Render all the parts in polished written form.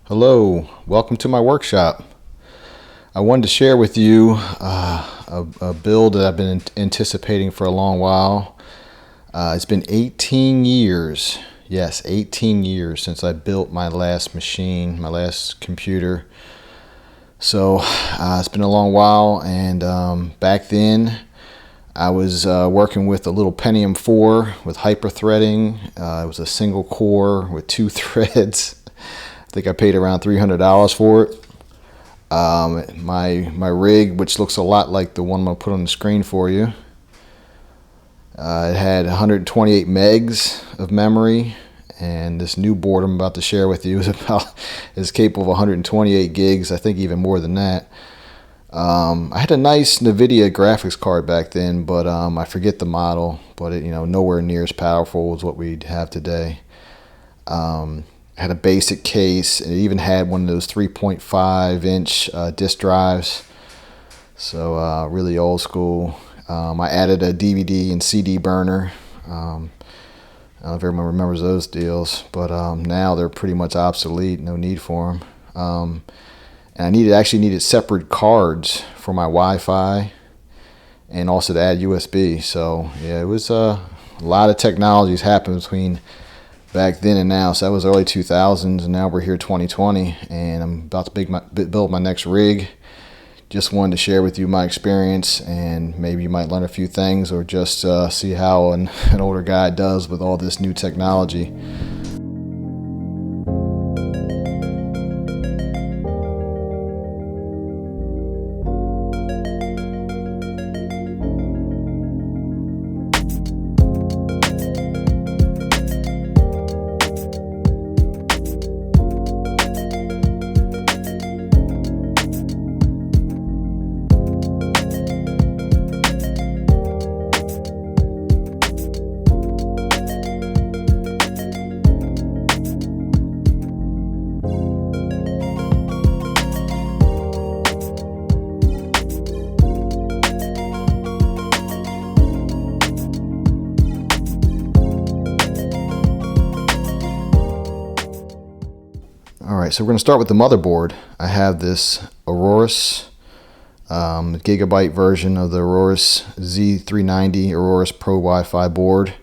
Hello, welcome to my workshop. I wanted to share with you a build that I've been anticipating for a long while. It's been 18 years, yes, 18 years since I built my last machine, my last computer. So it's been a long while, and back then I was working with a little Pentium 4 with hyper-threading. It was a single core with 2 threads. I think I paid around $300 for it. My rig, which looks a lot like the one I'm going to put on the screen for you, it had 128 megs of memory, and this new board I'm about to share with you is capable of 128 gigs, I think even more than that. I had a nice NVIDIA graphics card back then, but I forget the model, but it, nowhere near as powerful as what we have today. Had a basic case, and it even had one of those 3.5-inch disk drives, so really old school. I added a DVD and CD burner. I don't know if everyone remembers those deals, but now they're pretty much obsolete, no need for them. And I actually needed separate cards for my Wi-Fi and also to add USB. So yeah, it was a lot of technologies happened between back then and now. So that was early 2000s, and now we're here 2020, and I'm about to build my next rig. Just wanted to share with you my experience, and maybe you might learn a few things, or just see how an older guy does with all this new technology. Alright, so we're going to start with the motherboard. I have this Aorus gigabyte version of the Aorus Z390 Aorus Pro Wi-Fi board.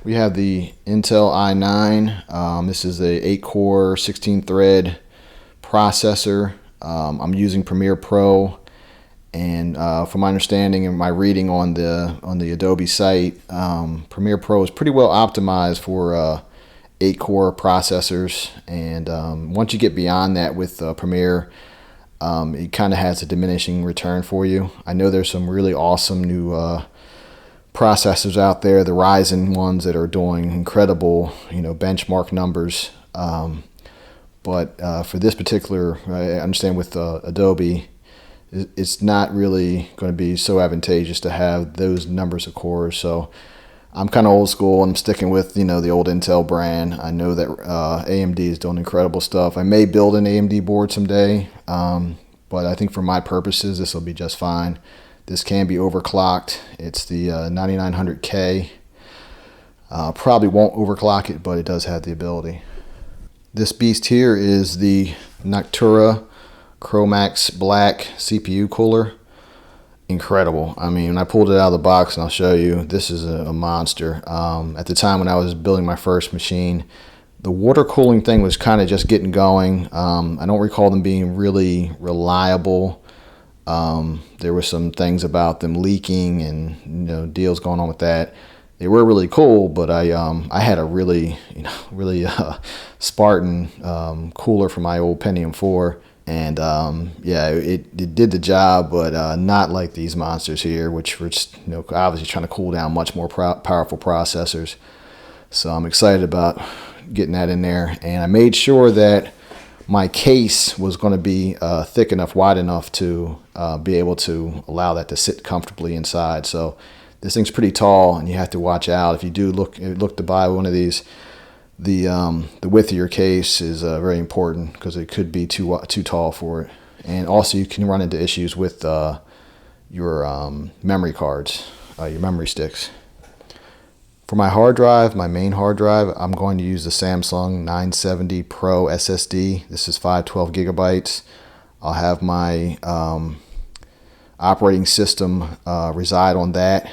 We have the Intel i9. This is a 8-core, 16-thread processor. I'm using Premiere Pro, and from my understanding and my reading on the Adobe site, Premiere Pro is pretty well optimized for 8-core processors, and once you get beyond that with Premiere, it kind of has a diminishing return for you. I know there's some really awesome new processors out there, the Ryzen ones that are doing incredible, benchmark numbers. But for this particular, I understand with Adobe, it's not really going to be so advantageous to have those numbers of cores. So I'm kind of old school, and I'm sticking with the old Intel brand. I know that AMD is doing incredible stuff. I may build an AMD board someday, but I think for my purposes this will be just fine. This can be overclocked. It's the 9900K. Probably won't overclock it, but it does have the ability. This beast here is the Noctua Chromax Black CPU cooler. Incredible. I mean, when I pulled it out of the box, and I'll show you, this is a monster. At the time when I was building my first machine, the water cooling thing was kind of just getting going. I don't recall them being really reliable. There were some things about them leaking and deals going on with that. They were really cool, but I had a really Spartan cooler for my old Pentium 4. And yeah, it did the job, but not like these monsters here, which were just, obviously trying to cool down much more powerful processors. So I'm excited about getting that in there. And I made sure that my case was going to be thick enough, wide enough to be able to allow that to sit comfortably inside. So this thing's pretty tall, and you have to watch out if you do look to buy one of these. The width of your case is very important, because it could be too tall for it, and also you can run into issues with your memory cards, your memory sticks. For my hard drive, my main hard drive, I'm going to use the Samsung 970 Pro SSD. This is 512 gigabytes. I'll have my operating system reside on that.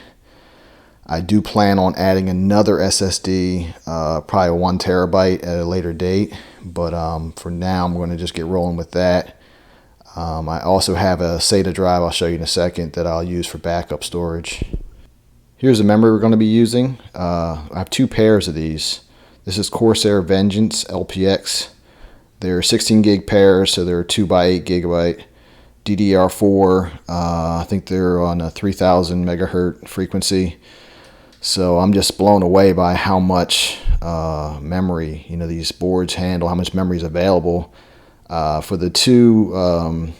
I do plan on adding another SSD, probably 1 terabyte at a later date, but for now I'm going to just get rolling with that. I also have a SATA drive I'll show you in a second that I'll use for backup storage. Here's the memory we're going to be using. I have 2 pairs of these. This is Corsair Vengeance LPX. They're 16 gig pairs, so they're 2 by 8 gigabyte. DDR4, I think they're on a 3000 megahertz frequency. So I'm just blown away by how much memory these boards handle, how much memory is available. For the 2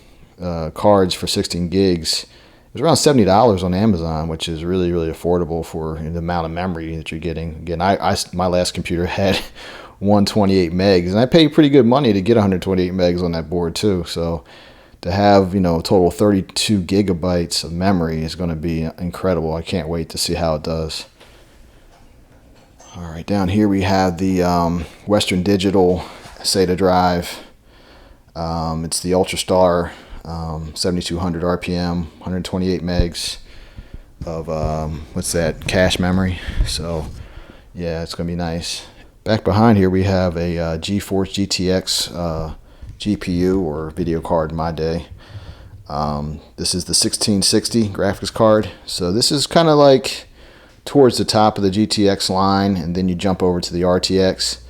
cards for 16 gigs, it was around $70 on Amazon, which is really, really affordable for the amount of memory that you're getting. Again, my last computer had 128 megs, and I paid pretty good money to get 128 megs on that board too. So to have a total of 32 gigabytes of memory is going to be incredible. I can't wait to see how it does. All right, down here we have the Western Digital SATA Drive. It's the UltraStar 7200 RPM, 128 megs of cache memory. So yeah, it's gonna be nice. Back behind here we have a GeForce GTX GPU, or video card in my day. This is the 1660 graphics card. So this is kind of like towards the top of the GTX line, and then you jump over to the RTX.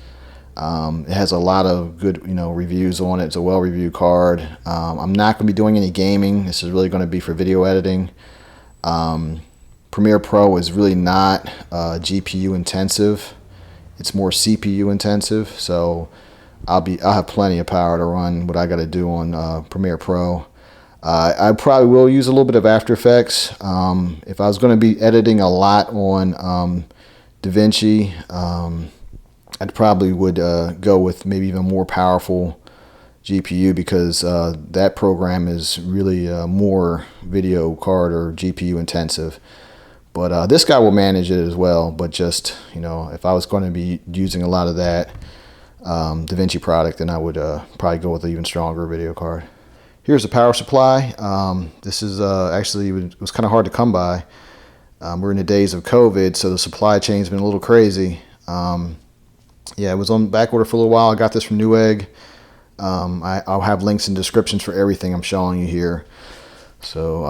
It has a lot of good reviews on it. It's a well-reviewed card. I'm not going to be doing any gaming. This is really going to be for video editing. Premiere Pro is really not GPU intensive. It's more CPU intensive. So I'll have plenty of power to run what I got to do on Premiere Pro. I probably will use a little bit of After Effects. If I was going to be editing a lot on DaVinci, I'd probably would go with maybe even more powerful GPU, because that program is really more video card or GPU intensive. But this guy will manage it as well. But just if I was going to be using a lot of that DaVinci product, then I would probably go with an even stronger video card. Here's the power supply. This is actually, it was kind of hard to come by. We're in the days of COVID, so the supply chain's been a little crazy. Yeah, it was on back order for a little while. I got this from Newegg. I'll have links and descriptions for everything I'm showing you here. So,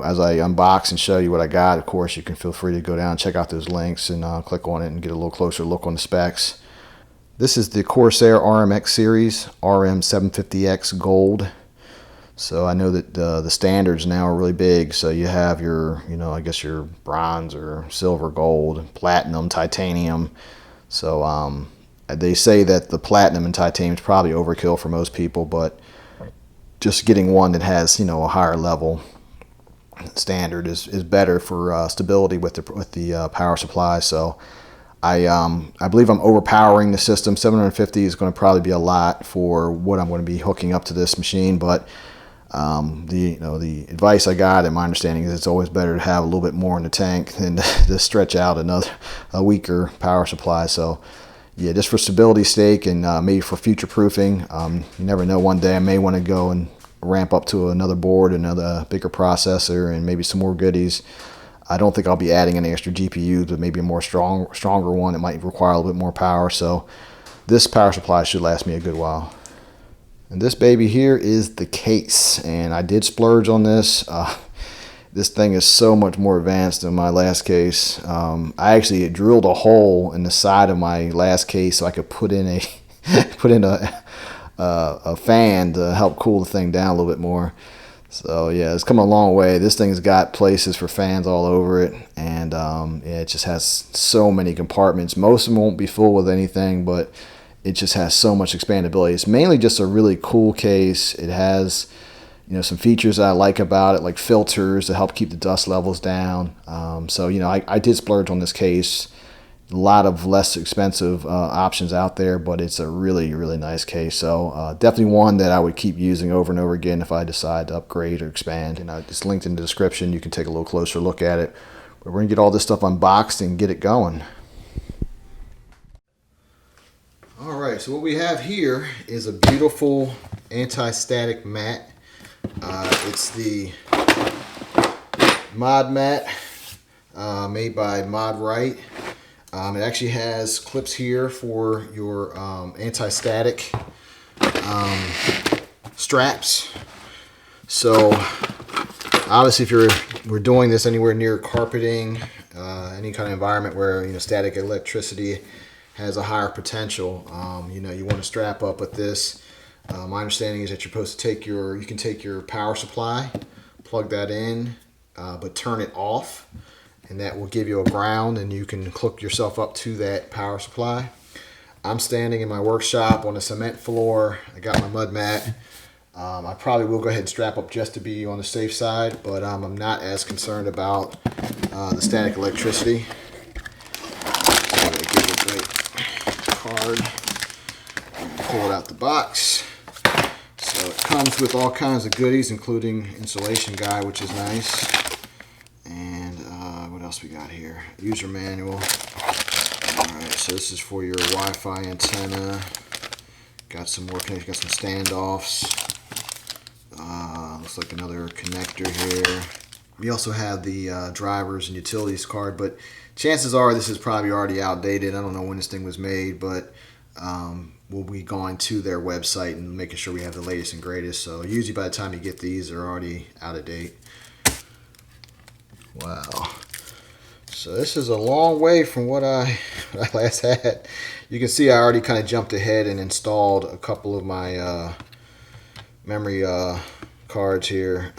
as I unbox and show you what I got, of course, you can feel free to go down and check out those links and click on it and get a little closer look on the specs. This is the Corsair RMX series, RM750X Gold. So I know that the standards now are really big. So you have your, I guess your bronze or silver, gold, platinum, titanium. So they say that the platinum and titanium is probably overkill for most people, but just getting one that has a higher level standard is better for stability with the power supply. So I believe I'm overpowering the system. 750 is going to probably be a lot for what I'm going to be hooking up to this machine, but the advice I got, and my understanding, is it's always better to have a little bit more in the tank than to stretch out a weaker power supply. So yeah, just for stability's sake, and maybe for future proofing. You never know, one day I may want to go and ramp up to another board, another bigger processor, and maybe some more goodies. I don't think I'll be adding any extra GPUs, but maybe a more stronger one that might require a little bit more power. So this power supply should last me a good while. And this baby here is the case, and I did splurge on this. This thing is so much more advanced than my last case. I actually drilled a hole in the side of my last case so I could put in a fan to help cool the thing down a little bit more. So yeah, it's come a long way. This thing's got places for fans all over it, and yeah, it just has so many compartments. Most of them won't be full with anything, but it just has so much expandability. It's mainly just a really cool case. It has some features that I like about it, like filters to help keep the dust levels down. So I did splurge on this case. A lot of less expensive options out there, but it's a really, really nice case. So definitely one that I would keep using over and over again if I decide to upgrade or expand. And it's linked in the description. You can take a little closer look at it. But we're going to get all this stuff unboxed and get it going. Alright, so what we have here is a beautiful anti-static mat. It's the Mod mat made by Motherboard. It actually has clips here for your anti-static straps. So obviously if we're doing this anywhere near carpeting, any kind of environment where static electricity has a higher potential, you want to strap up with this. My understanding is that you're supposed to you can take your power supply, plug that in, but turn it off, and that will give you a ground and you can hook yourself up to that power supply. I'm standing in my workshop on a cement floor. I got my mud mat. I probably will go ahead and strap up just to be on the safe side, but I'm not as concerned about the static electricity. So I'm going to give it a great card. Pull it out the box. So it comes with all kinds of goodies, including insulation guide, which is nice. And what else we got here? User manual. Alright, so this is for your Wi-Fi antenna. Got some more connections, got some standoffs. Looks like another connector here. We also have the drivers and utilities card, but chances are this is probably already outdated. I don't know when this thing was made, but we'll be going to their website and making sure we have the latest and greatest. So usually by the time you get these, they're already out of date. Wow. So this is a long way from what I last had. You can see I already kind of jumped ahead and installed a couple of my memory cards here.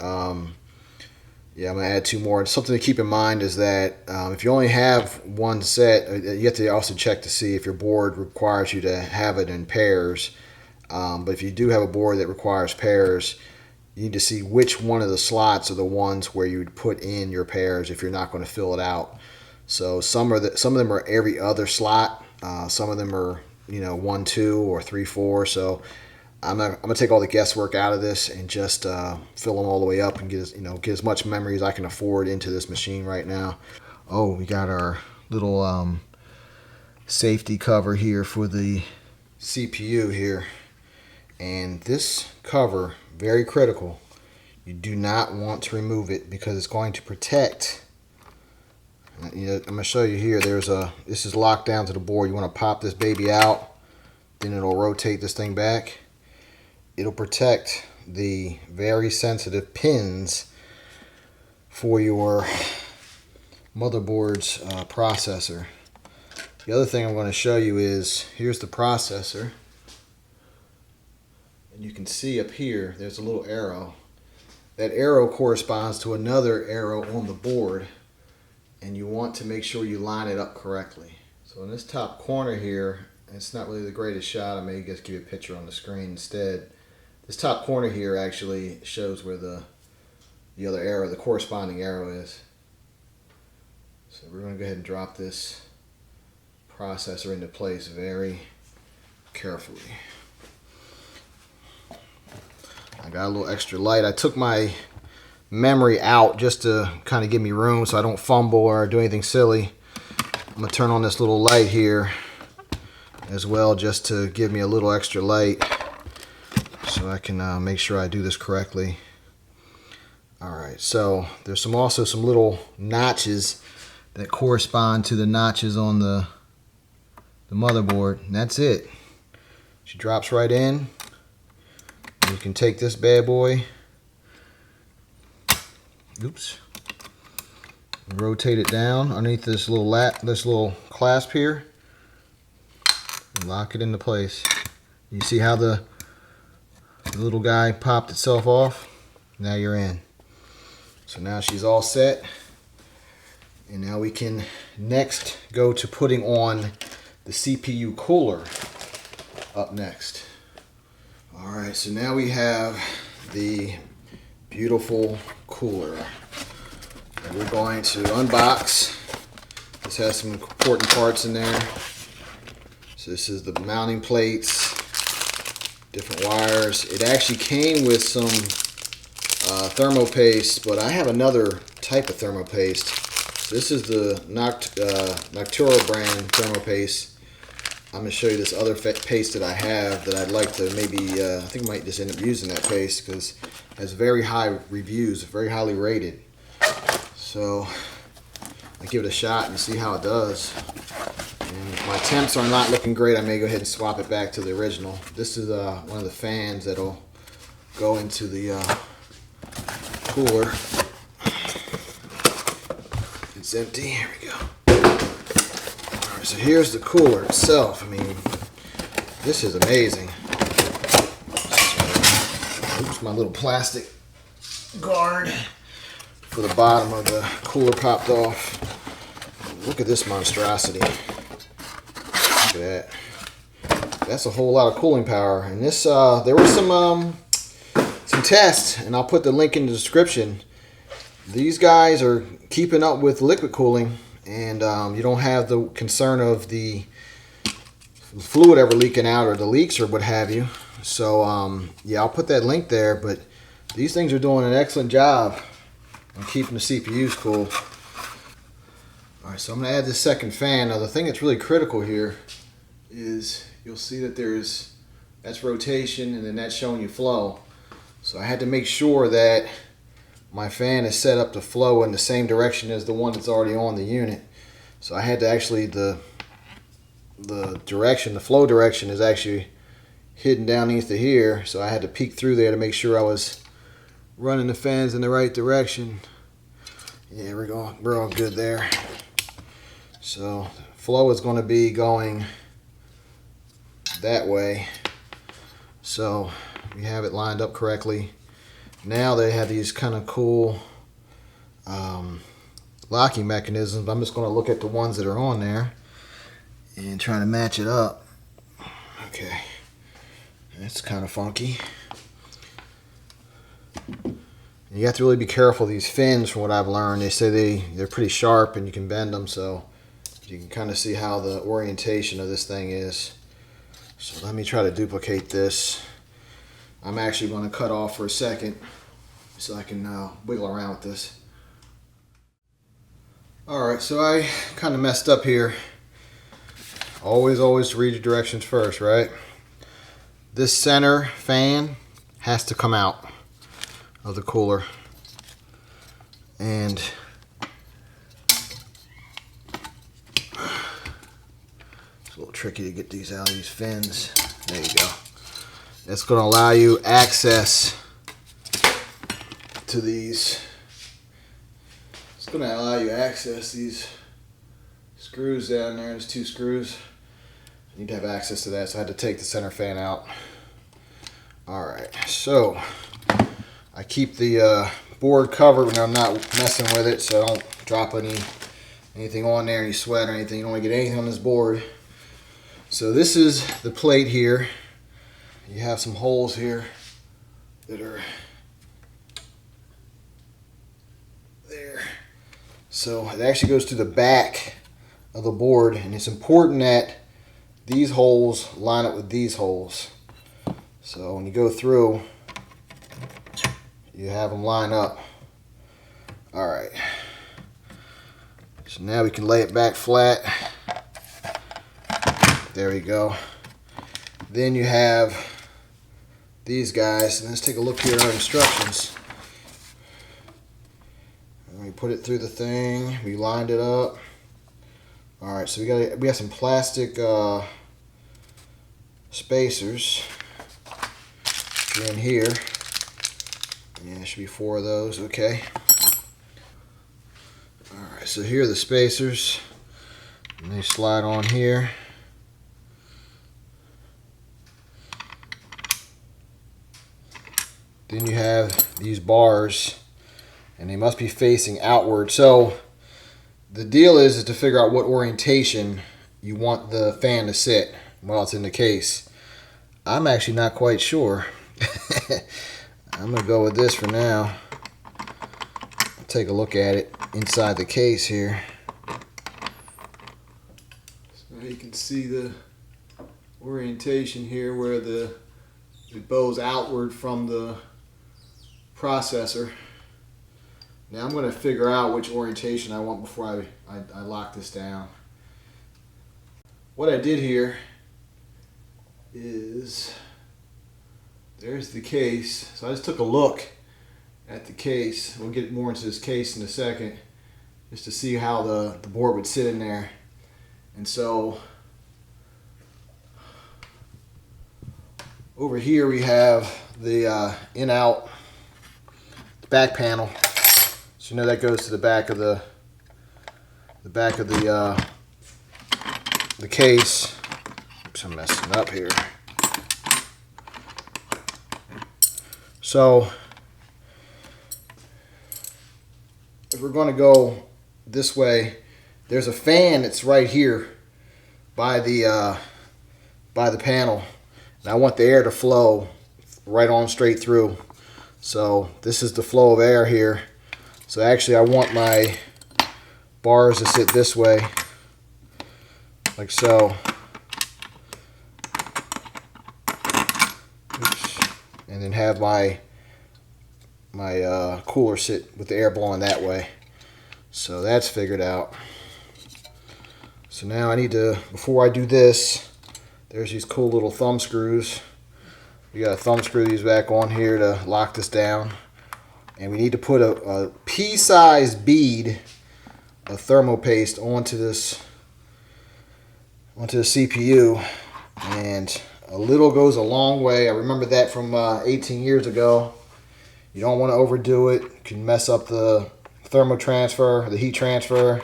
Yeah, I'm going to add 2 more. And something to keep in mind is that if you only have one set, you have to also check to see if your board requires you to have it in pairs. But if you do have a board that requires pairs, you need to see which one of the slots are the ones where you would put in your pairs if you're not going to fill it out. So some of them are every other slot. Some of them are 1, 2, or 3, 4. So I'm gonna take all the guesswork out of this and just fill them all the way up and get as much memory as I can afford into this machine right now. Oh, we got our little safety cover here for the CPU here, and this cover, very critical. You do not want to remove it because it's going to protect. I'm gonna show you here. This is locked down to the board. You want to pop this baby out, then it'll rotate this thing back. It'll protect the very sensitive pins for your motherboard's processor. The other thing I'm going to show you is, here's the processor. And you can see up here, there's a little arrow. That arrow corresponds to another arrow on the board. And you want to make sure you line it up correctly. So in this top corner here, it's not really the greatest shot. I may just give you a picture on the screen instead. This top corner here actually shows where the other arrow, the corresponding arrow is. So we're going to go ahead and drop this processor into place very carefully. I got a little extra light. I took my memory out just to kind of give me room so I don't fumble or do anything silly. I'm going to turn on this little light here as well just to give me a little extra light, so I can make sure I do this correctly. Alright, so there's also some little notches that correspond to the notches on the motherboard, and that's it. She drops right in. You can take this bad boy, rotate it down underneath this little clasp here, and lock it into place. You see how the little guy popped itself off? Now you're in. So now she's all set, and now we can next go to putting on the CPU cooler up next. Alright, so now we have the beautiful cooler that we're going to unbox. This has some important parts in there. So this is the mounting plates, different wires. It actually came with some thermopaste, but I have another type of thermopaste. So this is the Noctura brand thermopaste. I'm going to show you this other paste that I have that I'd like to maybe, I think I might just end up using that paste because it has very high reviews, very highly rated. So I give it a shot and see how it does. And if my temps are not looking great, I may go ahead and swap it back to the original. This is one of the fans that'll go into the cooler. It's empty. Here we go. Alright, so here's the cooler itself. I mean, this is amazing. So, oops, my little plastic guard for the bottom of the cooler popped off. Look at this monstrosity. Look at that. That's a whole lot of cooling power. And this, there were some tests, and I'll put the link in the description. These guys are keeping up with liquid cooling, and you don't have the concern of the fluid ever leaking out or the leaks or what have you. So yeah, I'll put that link there, but these things are doing an excellent job on keeping the CPUs cool. Alright, so I'm going to add this second fan. Now the thing that's really critical here is you'll see that that's rotation and then that's showing you flow. So I had to make sure that my fan is set up to flow in the same direction as the one that's already on the unit. So I had to actually, the flow direction is actually hidden down underneath here. So I had to peek through there to make sure I was running the fans in the right direction. Yeah, we're all good there. So flow is going to be going that way. So we have it lined up correctly. Now they have these kind of cool locking mechanisms. I'm just going to look at the ones that are on there and try to match it up. Okay, that's kind of funky. You have to really be careful of these fins. From what I've learned, they say they're pretty sharp and you can bend them, so you can kind of see how the orientation of this thing is. So let me try to duplicate this. I'm actually going to cut off for a second so I can wiggle around with this. Alright, so I kind of messed up here. Always read your directions first, right? This center fan has to come out of the cooler. And it's a little tricky to get these out of these fins. There you go. It's going to allow you access to these. It's going to allow you access these screws down there. There's 2 screws. You need to have access to that, so I had to take the center fan out. Alright, so I keep the board covered when I'm not messing with it, so I don't drop anything on there, any sweat or anything. You don't want to get anything on this board. So this is the plate here. You have some holes here that are there. So it actually goes to the back of the board, and it's important that these holes line up with these holes. So when you go through, you have them line up. Alright. So now we can lay it back flat. There we go. Then you have these guys, and let's take a look here at our instructions. And we put it through the thing, we lined it up. Alright, so we got some plastic spacers in here. Yeah, there should be 4 of those, okay. Alright, so here are the spacers. And they slide on here. Then you have these bars, and they must be facing outward. So the deal is to figure out what orientation you want the fan to sit while it's in the case. I'm actually not quite sure. I'm going to go with this for now. I'll take a look at it inside the case here. So you can see the orientation here where it bows outward from the processor. Now I'm going to figure out which orientation I want before I lock this down. What I did here is, there's the case. So I just took a look at the case. We'll get more into this case in a second, just to see how the board would sit in there. And so over here we have the in-out back panel. So you know that goes to the back of the case. Oops, I'm messing up here. So if we're going to go this way, there's a fan that's right here by the panel, and I want the air to flow right on straight through. So this is the flow of air here. So actually I want my bars to sit this way, like so. Oops. And then have my cooler sit with the air blowing that way. So that's figured out. So now I need to, before I do this, there's these cool little thumb screws. We got to thumb screw these back on here to lock this down. And we need to put a pea-sized bead of thermopaste onto the CPU. And a little goes a long way. I remember that from 18 years ago. You don't want to overdo it. You can mess up the thermotransfer, the heat transfer.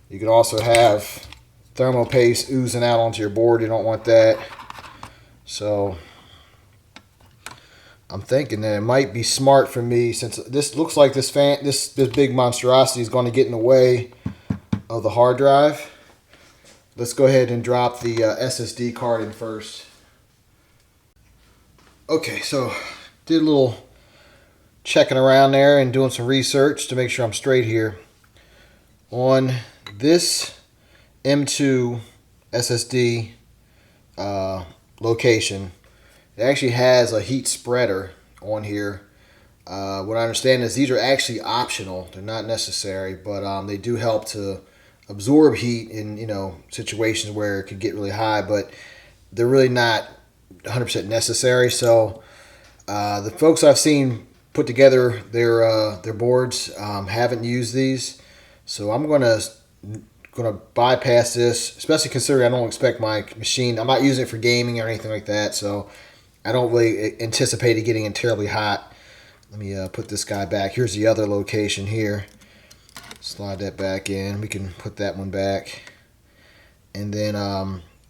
You can also have thermopaste oozing out onto your board. You don't want that. So I'm thinking that it might be smart for me, since this looks like this big monstrosity is going to get in the way of the hard drive. Let's go ahead and drop the SSD card in first. Okay, so did a little checking around there and doing some research to make sure I'm straight here. On this M2 SSD location, it actually has a heat spreader on here. What I understand is these are actually optional. They're not necessary, but they do help to absorb heat in, you know, situations where it could get really high, but they're really not 100% necessary. So the folks I've seen put together their boards haven't used these, so I'm gonna bypass this, especially considering I don't expect my machine, I'm not using it for gaming or anything like that, so I don't really anticipate it getting terribly hot. Let me put this guy back. Here's the other location here. Slide that back in. We can put that one back. And then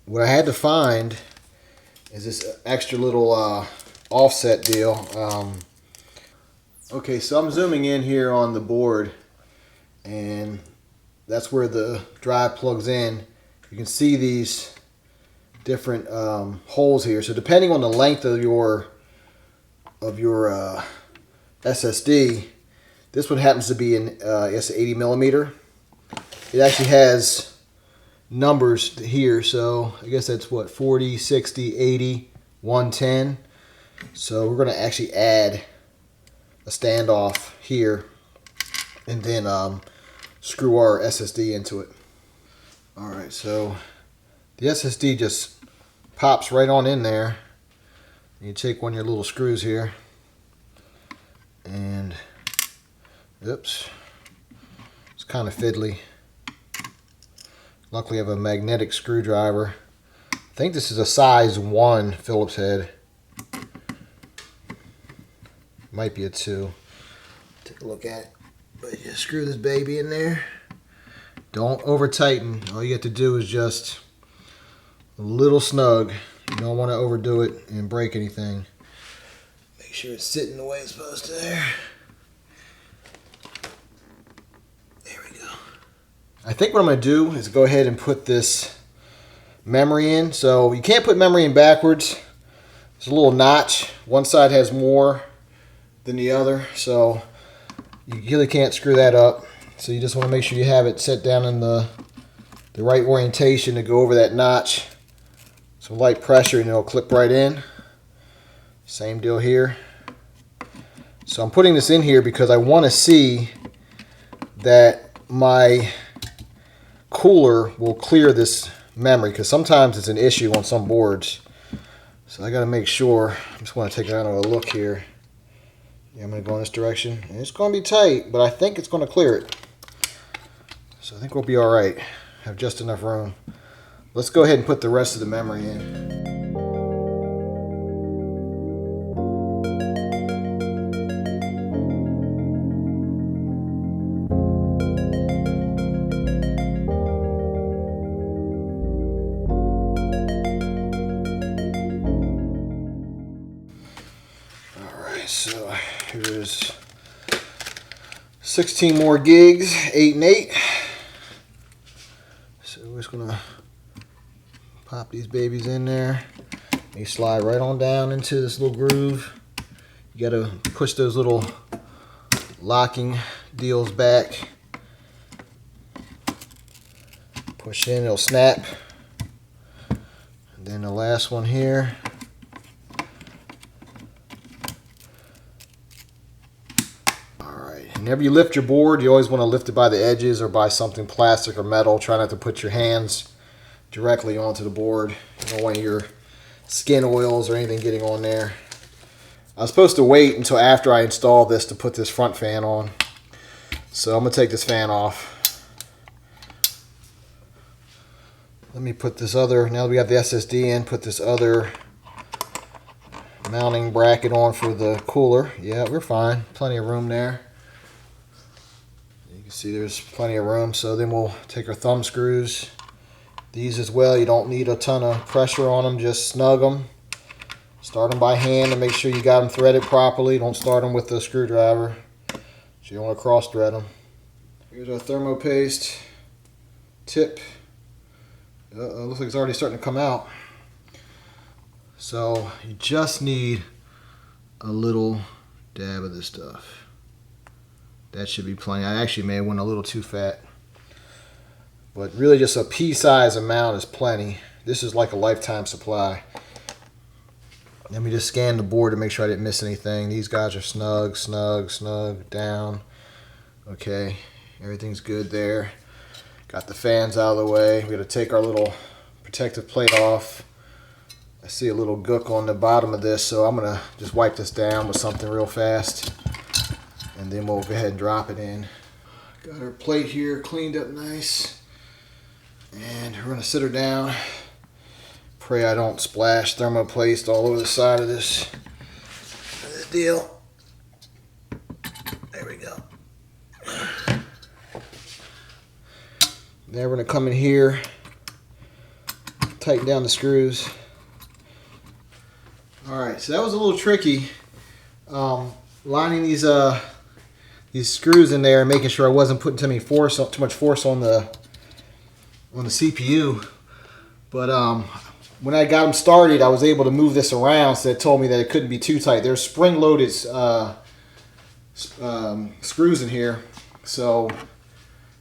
what I had to find is this extra little offset deal. Okay, so I'm zooming in here on the board, and that's where the drive plugs in. You can see these different holes here. So depending on the length of your SSD, this one happens to be in I guess 80 millimeter. It actually has numbers here, so I guess that's what, 40, 60, 80, 110. So we're going to actually add a standoff here and then screw our SSD into it. Alright, so the SSD just pops right on in there. You take one of your little screws here and oops, it's kind of fiddly. Luckily I have a magnetic screwdriver. I think this is a size 1 Phillips head. Might be a 2. Take a look at it. But you screw this baby in there. Don't over tighten. All you have to do is just a little snug. You don't want to overdo it and break anything. Make sure it's sitting the way it's supposed to there. There we go. I think what I'm going to do is go ahead and put this memory in. So you can't put memory in backwards. There's a little notch. One side has more than the other, so you really can't screw that up. So you just want to make sure you have it set down in the right orientation to go over that notch. Some light pressure and it'll clip right in. Same deal here. So I'm putting this in here because I want to see that my cooler will clear this memory, because sometimes it's an issue on some boards. So I got to make sure. I just want to take another look here. Yeah, I'm going to go in this direction. And it's going to be tight, but I think it's going to clear it. So I think we'll be all right. Have just enough room. Let's go ahead and put the rest of the memory in. So here's 16 more gigs, 8 and 8. So we're just gonna pop these babies in there. They slide right on down into this little groove. You gotta push those little locking deals back. Push in, it'll snap. And then the last one here. Whenever you lift your board, you always want to lift it by the edges or by something plastic or metal. Try not to put your hands directly onto the board. You don't want your skin oils or anything getting on there. I was supposed to wait until after I install this to put this front fan on. So I'm going to take this fan off. Let me put this other, now that we got the SSD in, put this other mounting bracket on for the cooler. Yeah, we're fine. Plenty of room there. See, there's plenty of room. So then we'll take our thumb screws. These as well, you don't need a ton of pressure on them, just snug them. Start them by hand and make sure you got them threaded properly. Don't start them with the screwdriver, so you don't want to cross thread them. Here's our thermo paste tip. Looks like it's already starting to come out. So you just need a little dab of this stuff. That should be plenty. I actually may have went a little too fat. But really just a pea-size amount is plenty. This is like a lifetime supply. Let me just scan the board to make sure I didn't miss anything. These guys are snug, snug, snug, down. Okay, everything's good there. Got the fans out of the way. We're going to take our little protective plate off. I see a little gook on the bottom of this, so I'm going to just wipe this down with something real fast. And then we'll go ahead and drop it in. Got our plate here cleaned up nice. And we're gonna sit her down. Pray I don't splash thermopaste all over the side of this deal. There we go. Now we're gonna come in here, tighten down the screws. All right, so that was a little tricky. Lining these screws in there and making sure I wasn't putting too much force on the CPU. But when I got them started, I was able to move this around, so it told me that it couldn't be too tight. There's spring-loaded screws in here, so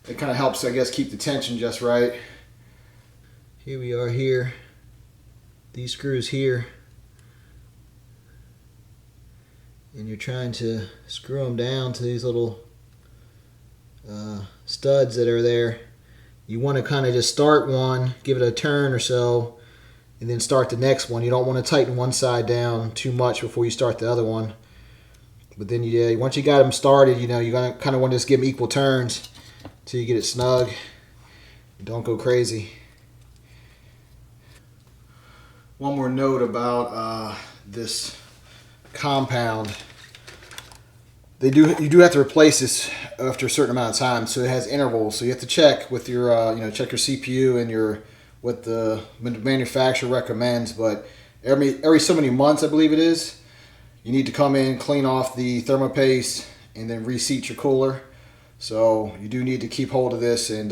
it kind of helps, I guess, keep the tension just right. Here we are here. These screws here. And you're trying to screw them down to these little studs that are there. You want to kind of just start one, give it a turn or so, and then start the next one. You don't want to tighten one side down too much before you start the other one. But then once you got them started, you're gonna kind of want to just give them equal turns until you get it snug. Don't go crazy. One more note about this compound. You do have to replace this after a certain amount of time, so it has intervals. So you have to check with your check your CPU and what the manufacturer recommends. But every so many months, I believe it is, you need to come in, clean off the thermopaste, and then reseat your cooler. So you do need to keep hold of this and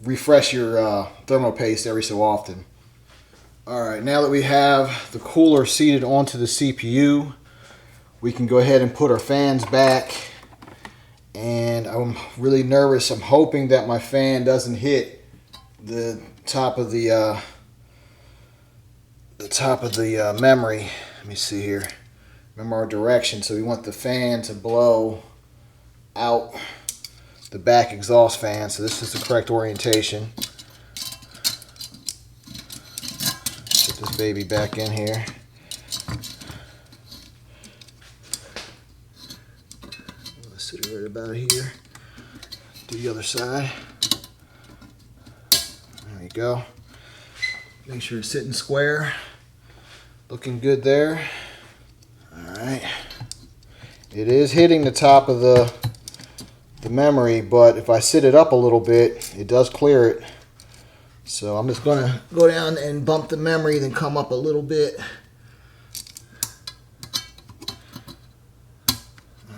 refresh your thermopaste every so often. Alright, now that we have the cooler seated onto the CPU, we can go ahead and put our fans back. And I'm really nervous. I'm hoping that my fan doesn't hit the top of the memory. Let me see here. Remember our direction, so we want the fan to blow out the back exhaust fan. So this is the correct orientation. Put this baby back in here. Let's sit it right about here. Do the other side. There you go. Make sure it's sitting square. Looking good there. Alright. It is hitting the top of the memory, but if I sit it up a little bit, it does clear it. So I'm just going to go down and bump the memory, then come up a little bit.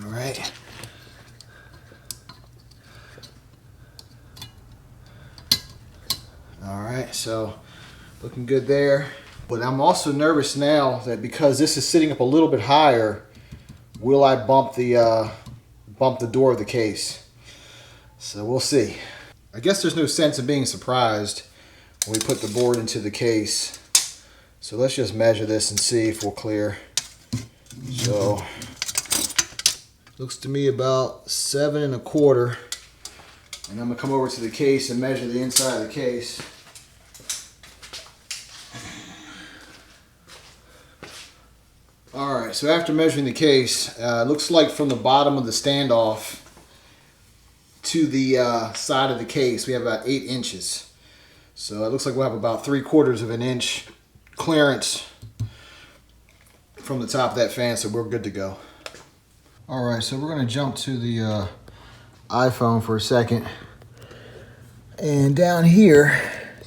Alright. Alright, so looking good there. But I'm also nervous now that because this is sitting up a little bit higher, will I bump the door of the case? So we'll see. I guess there's no sense in being surprised when we put the board into the case. So let's just measure this and see if we'll clear. So looks to me about 7 1/4. And I'm gonna come over to the case and measure the inside of the case. Alright, so after measuring the case, it looks like from the bottom of the standoff to the side of the case, we have about 8 inches. So it looks like we'll have about 3/4 of an inch clearance from the top of that fan, so we're good to go. Alright, so we're going to jump to the iPhone for a second. And down here,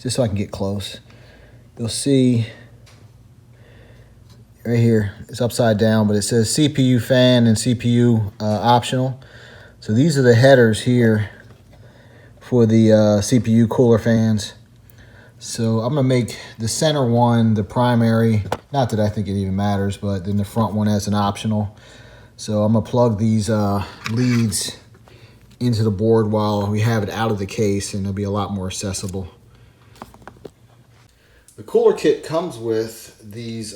just so I can get close, you'll see right here, it's upside down, but it says CPU fan and CPU optional. So these are the headers here for the CPU cooler fans. So I'm gonna make the center one the primary. Not that I think it even matters, but then the front one as an optional. So I'm gonna plug these leads into the board while we have it out of the case, and it'll be a lot more accessible. The cooler kit comes with these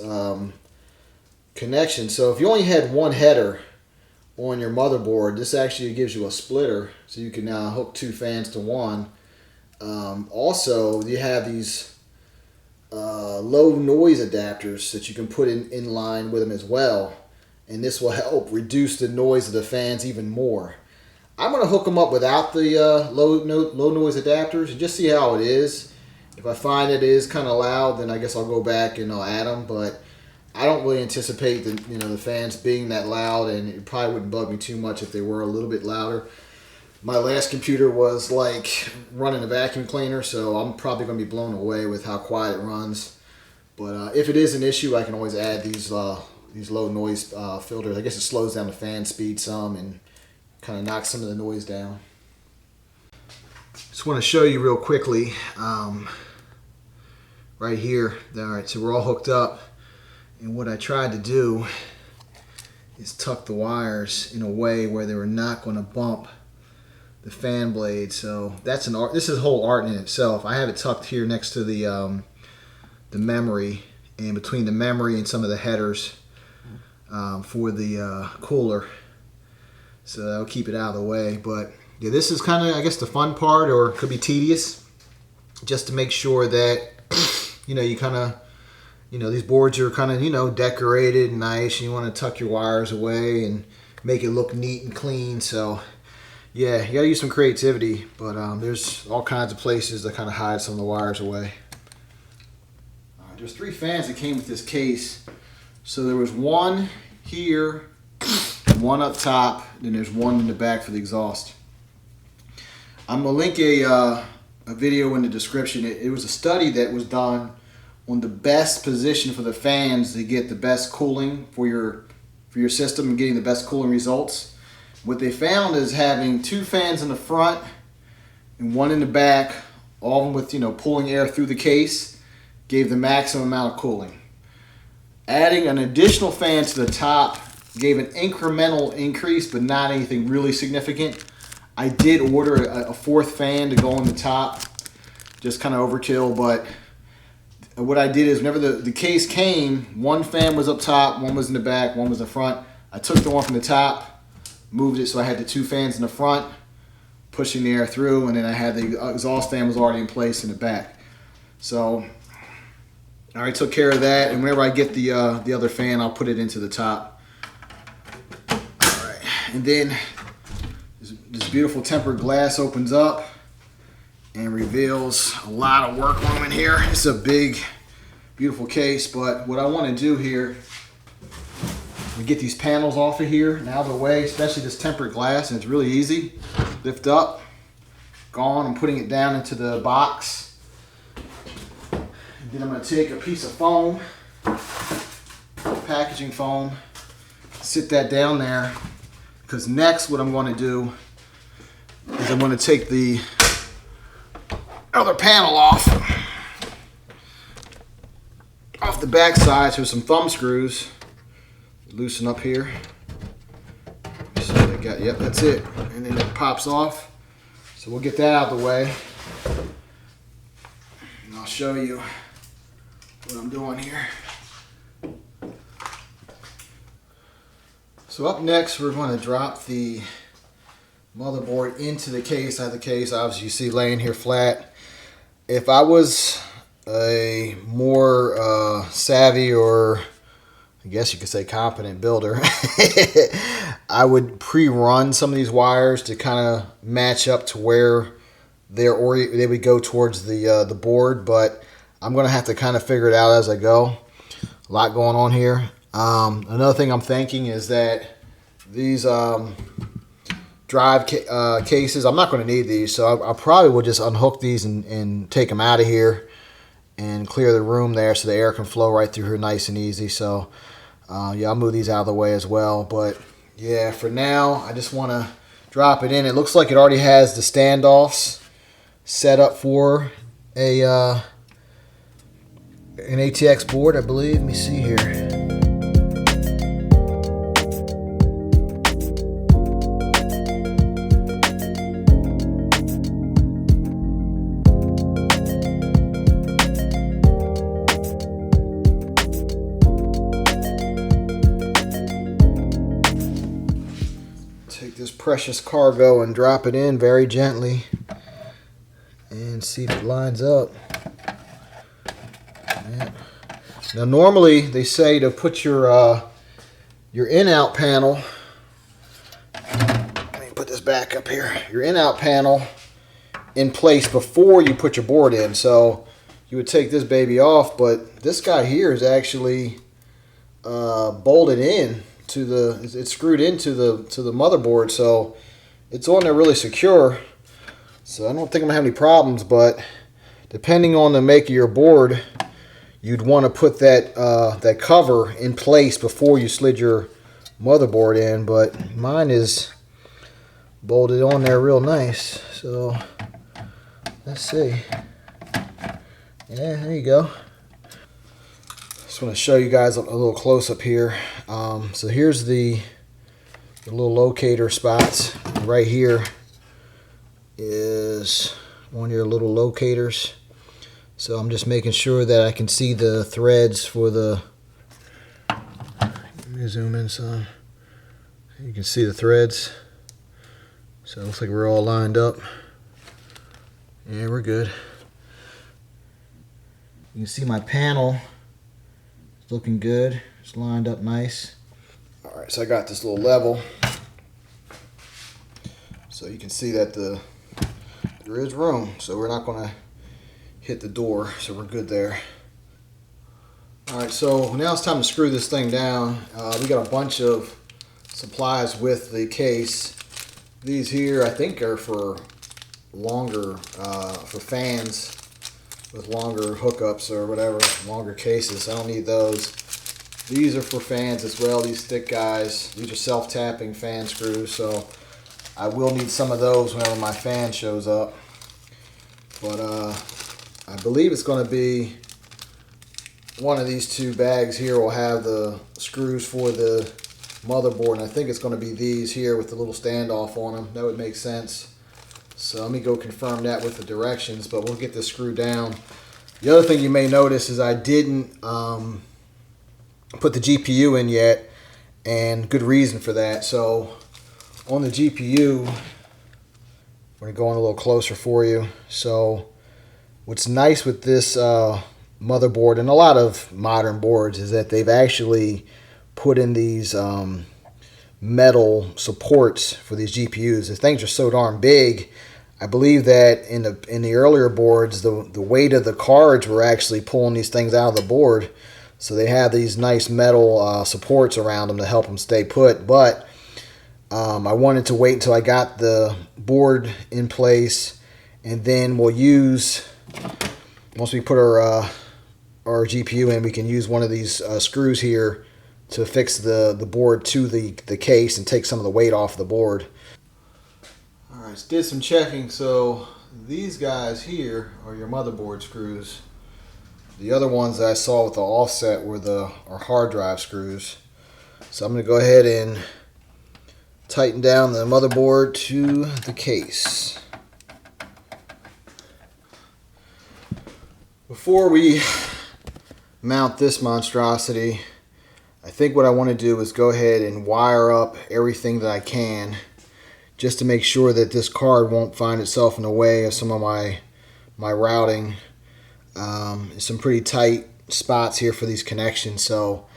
connections. So if you only had one header on your motherboard, this actually gives you a splitter, so you can now hook 2 fans to one. Also, you have these low noise adapters that you can put in line with them as well, and this will help reduce the noise of the fans even more. I'm going to hook them up without the low noise adapters and just see how it is. If I find it is kind of loud, then I guess I'll go back and I'll add them, but I don't really anticipate the fans being that loud, and it probably wouldn't bug me too much if they were a little bit louder. My last computer was like running a vacuum cleaner, so I'm probably going to be blown away with how quiet it runs. But if it is an issue, I can always add these low noise filters. I guess it slows down the fan speed some and kind of knocks some of the noise down. Just want to show you real quickly right here. All right, so we're all hooked up. And what I tried to do is tuck the wires in a way where they were not going to bump the fan blade. So that's an art. This is a whole art in itself. I have it tucked here next to the memory, and between the memory and some of the headers for the cooler. So that'll keep it out of the way. But yeah, this is kind of, I guess, the fun part, or it could be tedious, just to make sure that you kind of. These boards are kind of, decorated and nice, and you want to tuck your wires away and make it look neat and clean. So, yeah, you got to use some creativity, but there's all kinds of places that kind of hide some of the wires away. All right, there's 3 fans that came with this case. So there was one here, one up top, then there's one in the back for the exhaust. I'm going to link a video in the description. It was a study that was done on the best position for the fans to get the best cooling for your system and getting the best cooling results. What they found is having 2 fans in the front and 1 in the back, all of them with pulling air through the case, gave the maximum amount of cooling. Adding an additional fan to the top gave an incremental increase, but not anything really significant. I did order a 4th fan to go on the top, just kind of overkill, but what I did is whenever the case came, 1 fan was up top, 1 was in the back, 1 was in the front. I took the one from the top, moved it so I had the 2 fans in the front, pushing the air through, and then I had the exhaust fan was already in place in the back. So I already took care of that, and whenever I get the other fan, I'll put it into the top. All right, and then this beautiful tempered glass opens up and reveals a lot of workroom in here. It's a big, beautiful case, but what I want to do here, we get these panels off of here and out of the way, especially this tempered glass, and it's really easy. Lift up, gone. I'm putting it down into the box. And then I'm going to take a piece of foam, packaging foam, sit that down there, because next what I'm going to do is I'm going to take the other panel off the back side. So some thumb screws loosen up here. So I got, yep, that's it, and then it pops off. So we'll get that out of the way, and I'll show you what I'm doing here. So up next, we're going to drop the motherboard into the case. I have the case, obviously, you see laying here flat. If I was a more savvy, or I guess you could say competent builder, I would pre-run some of these wires to kind of match up to where they would go towards the board, but I'm going to have to kind of figure it out as I go. A lot going on here. Another thing I'm thinking is that these drive cases, I'm not going to need these, so I probably will just unhook these and take them out of here and clear the room there so the air can flow right through here nice and easy. So yeah, I'll move these out of the way as well. But yeah, for now, I just want to drop it in. It looks like it already has the standoffs set up for an ATX board, I believe. Let me see here. Take this precious cargo and drop it in very gently and see if it lines up. Yeah. Now normally they say to put your in-out panel, let me put this back up here, your in-out panel in place before you put your board in. So you would take this baby off, but this guy here is actually bolted in to it's screwed into the motherboard, so it's on there really secure. So I don't think I'm gonna have any problems, but depending on the make of your board, you'd want to put that cover in place before you slid your motherboard in. But mine is bolted on there real nice, so let's see. Yeah, there you go. Just want to show you guys a little close up here. So here's the little locator spots. Right here is one of your little locators. So I'm just making sure that I can see the threads for the, let me zoom in some. You can see the threads. So it looks like we're all lined up. Yeah, we're good. You can see my panel. It's looking good. It's lined up nice. All right, so I got this little level. So you can see that there is room. So we're not going to hit the door. So we're good there. All right, so now it's time to screw this thing down. We got a bunch of supplies with the case. These here, I think, are for longer, for fans with longer hookups or whatever, longer cases. I don't need those. These are for fans as well, these thick guys. These are self-tapping fan screws, so I will need some of those whenever my fan shows up. But I believe it's going to be one of these two bags here will have the screws for the motherboard, and I think it's going to be these here with the little standoff on them. That would make sense. So let me go confirm that with the directions, but we'll get this screwed down. The other thing you may notice is I didn't put the GPU in yet, and good reason for that. So on the GPU, we're going to go in a little closer for you. So what's nice with this motherboard and a lot of modern boards is that they've actually put in these metal supports for these GPUs. The things are so darn big. I believe that in the earlier boards, the weight of the cards were actually pulling these things out of the board. So they have these nice metal supports around them to help them stay put. But I wanted to wait until I got the board in place, and then we'll use, once we put our GPU in, we can use one of these screws here to fix the board to the case and take some of the weight off the board. Alright, so did some checking. So these guys here are your motherboard screws. The other ones that I saw with the offset were our hard drive screws. So I'm going to go ahead and tighten down the motherboard to the case. Before we mount this monstrosity, I think what I want to do is go ahead and wire up everything that I can, just to make sure that this card won't find itself in the way of some of my routing. Some pretty tight spots here for these connections, so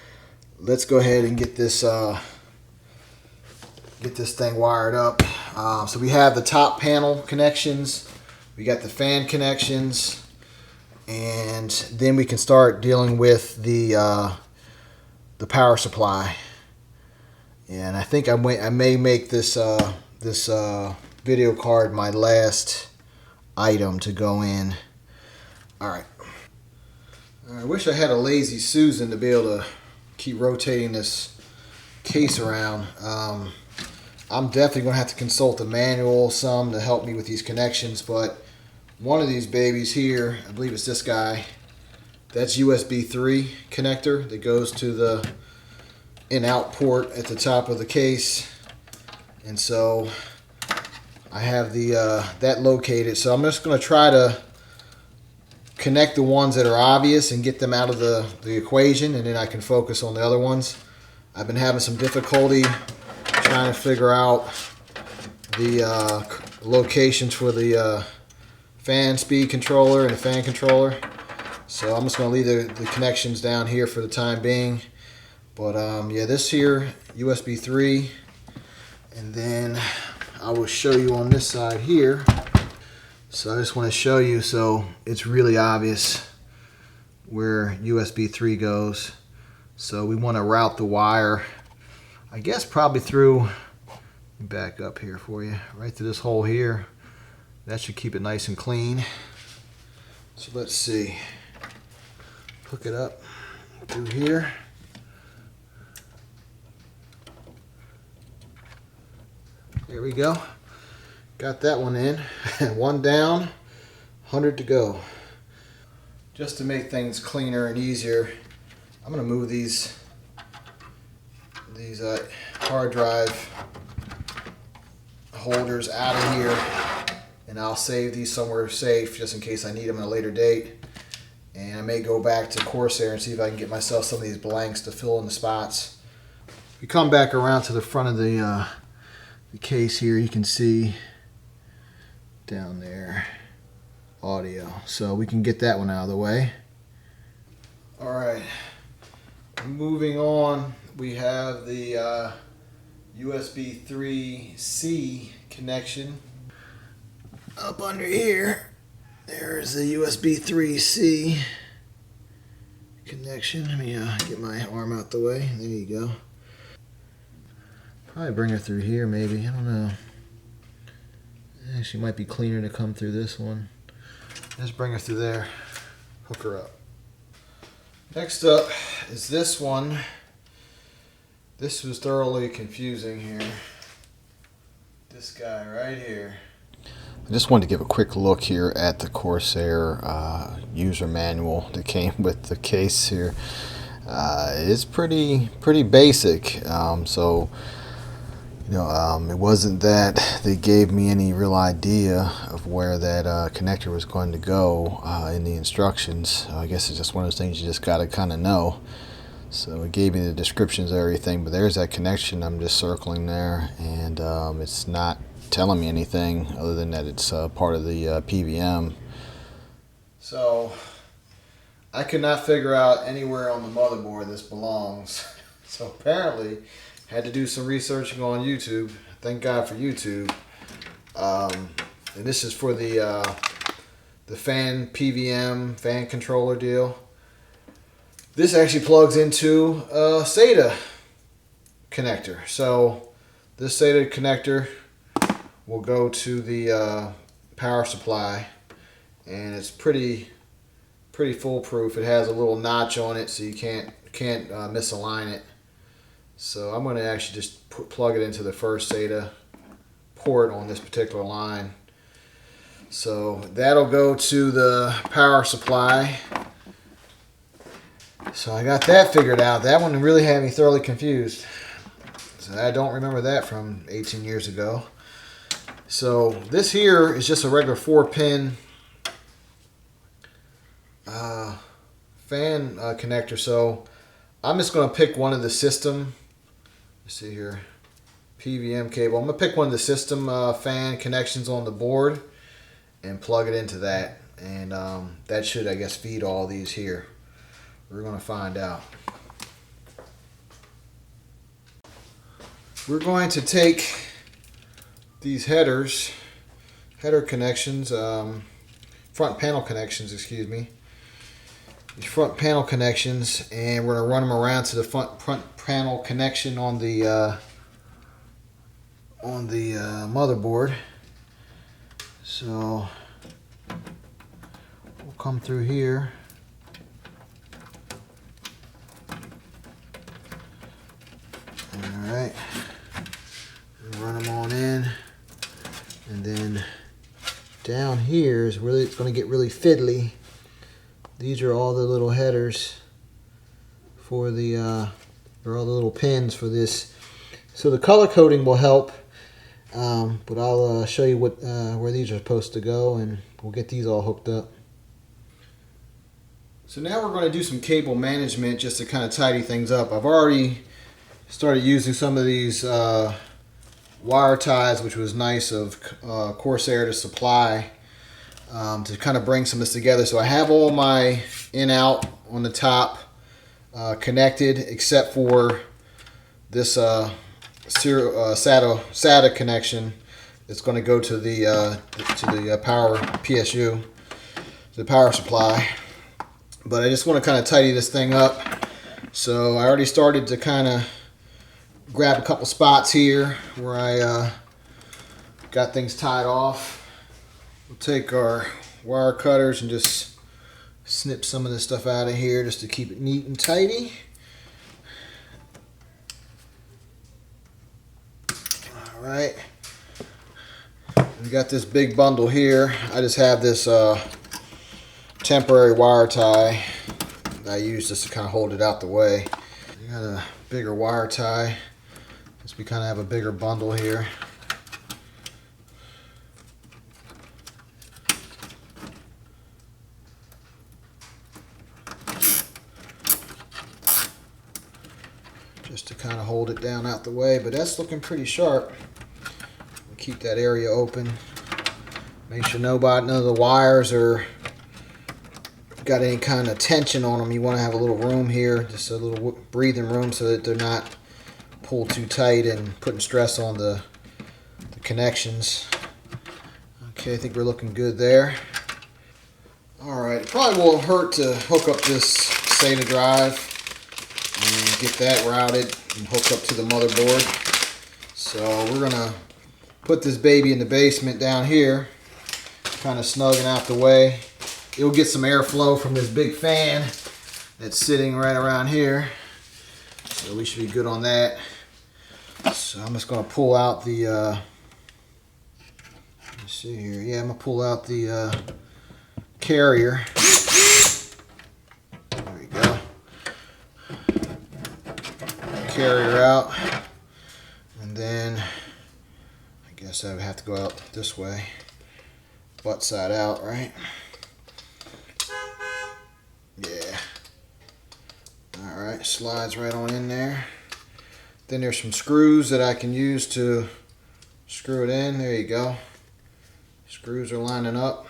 let's go ahead and get this thing wired up. So we have the top panel connections, we got the fan connections, and then we can start dealing with the power supply. And I think I may make this video card my last item to go in. Alright. I wish I had a lazy Susan to be able to keep rotating this case around. I'm definitely going to have to consult the manual some to help me with these connections, but one of these babies here, I believe it's this guy, that's USB 3 connector that goes to the in-out port at the top of the case. And so I have that located. So I'm just going to try to connect the ones that are obvious and get them out of the equation, and then I can focus on the other ones. I've been having some difficulty trying to figure out the locations for the fan speed controller and the fan controller. So I'm just going to leave the connections down here for the time being. But yeah, this here, USB 3. And then I will show you on this side here. So I just want to show you so it's really obvious where USB 3 goes. So we want to route the wire, I guess probably through, back up here for you, right through this hole here. That should keep it nice and clean. So let's see. Hook it up through here. There we go. Got that one in. One down, 100 to go. Just to make things cleaner and easier, I'm going to move these hard drive holders out of here, and I'll save these somewhere safe just in case I need them at a later date. And I may go back to Corsair and see if I can get myself some of these blanks to fill in the spots. If you come back around to the front of the case here, you can see down there audio, so we can get that one out of the way. All right, moving on, we have the USB 3C connection up under here. There's the USB 3C connection. Let me get my arm out the way. There you go. Probably bring her through here, maybe. I don't know. Actually, might be cleaner to come through this one. Just bring her through there. Hook her up. Next up is this one. This was thoroughly confusing here. This guy right here. I just wanted to give a quick look here at the Corsair user manual that came with the case here. It's pretty basic. So it wasn't that they gave me any real idea of where that connector was going to go in the instructions. I guess it's just one of those things you just got to kind of know. So it gave me the descriptions of everything, but there's that connection I'm just circling there, and it's not telling me anything other than that it's part of the PVM. So I could not figure out anywhere on the motherboard this belongs. So apparently, had to do some researching on YouTube. Thank God for YouTube. And this is for the fan PVM fan controller deal. This actually plugs into a SATA connector. So this SATA connector will go to the power supply, and it's pretty foolproof. It has a little notch on it, so you can't misalign it. So I'm going to actually just plug it into the first SATA port on this particular line. So that'll go to the power supply. So I got that figured out. That one really had me thoroughly confused. So I don't remember that from 18 years ago. So this here is just a regular 4-pin fan connector. So I'm just going to pick one of the system. Let's see here, PVM cable. I'm going to pick one of the system fan connections on the board and plug it into that. And that should, I guess, feed all these here. We're going to find out. We're going to take these header connections, front panel connections, excuse me. These front panel connections, and we're going to run them around to the front panel connection on the motherboard. So we'll come through here. All right, run them on in, and then down here is where it's going to get really fiddly. These are all the little headers for the, or all the little pins for this. So the color coding will help, but I'll show you what where these are supposed to go, and we'll get these all hooked up. So now we're going to do some cable management just to kind of tidy things up. I've already started using some of these wire ties, which was nice of Corsair to supply, to kind of bring some of this together. So I have all my in-out on the top connected, except for this SATA connection. It's going to go to the power PSU, the power supply. But I just want to kind of tidy this thing up. So I already started to kind of grab a couple spots here where I got things tied off. We'll take our wire cutters and just snip some of this stuff out of here just to keep it neat and tidy. All right. We got this big bundle here. I just have this temporary wire tie that I use just to kind of hold it out the way. We got a bigger wire tie. We kind of have a bigger bundle here. Just to kind of hold it down out the way, but that's looking pretty sharp. We'll keep that area open. Make sure none of the wires are got any kind of tension on them. You want to have a little room here, just a little breathing room, so that they're not pulled too tight and putting stress on the connections. Okay, I think we're looking good there. Alright, it probably won't hurt to hook up this SATA drive and get that routed and hooked up to the motherboard. So we're going to put this baby in the basement down here, kind of snugging out the way. It'll get some airflow from this big fan that's sitting right around here. So we should be good on that. So I'm just going to pull out the, let's see here. Yeah, I'm going to pull out the carrier. There we go. Carrier out. And then I guess I would have to go out this way. Butt side out, right? Yeah. Alright, slides right on in there. Then there's some screws that I can use to screw it in. There you go. Screws are lining up.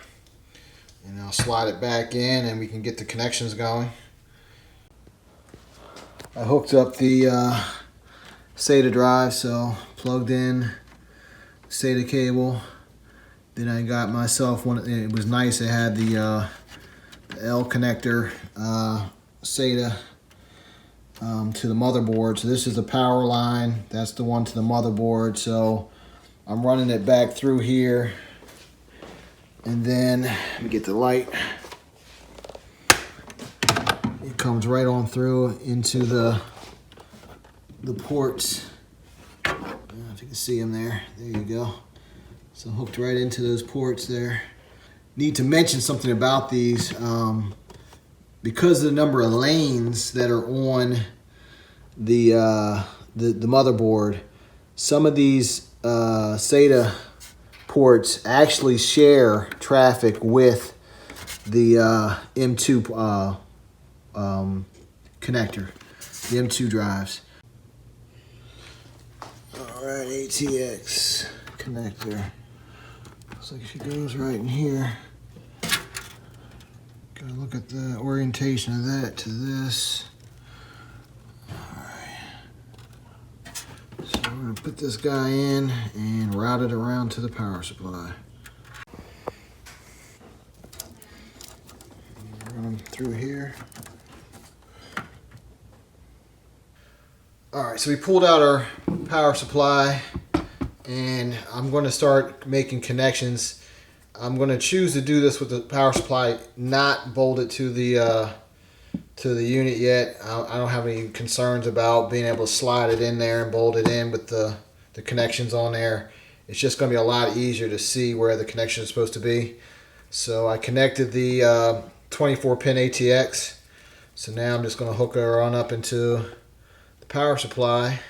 and I'll slide it back in and we can get the connections going. I hooked up the SATA drive, so plugged in SATA cable. Then I got myself one. It was nice. It had the L connector SATA to the motherboard. So this is the power line. That's the one to the motherboard. So I'm running it back through here, and then let me get the light. It comes right on through into the ports. I don't know if you can see them there. There you go. So hooked right into those ports there. Need to mention something about these. Because of the number of lanes that are on the motherboard, some of these SATA ports actually share traffic with the M2 connector, the M2 drives. All right, ATX connector. Looks like she goes right in here. Gotta look at the orientation of that to this. All right. So we're gonna put this guy in and route it around to the power supply. Run them through here. All right, so we pulled out our power supply, and I'm going to start making connections. I'm going to choose to do this with the power supply, not bolt it to the unit yet. I don't have any concerns about being able to slide it in there and bolt it in with the connections on there. It's just going to be a lot easier to see where the connection is supposed to be. So I connected the 24 pin ATX. So now I'm just going to hook her on up into the power supply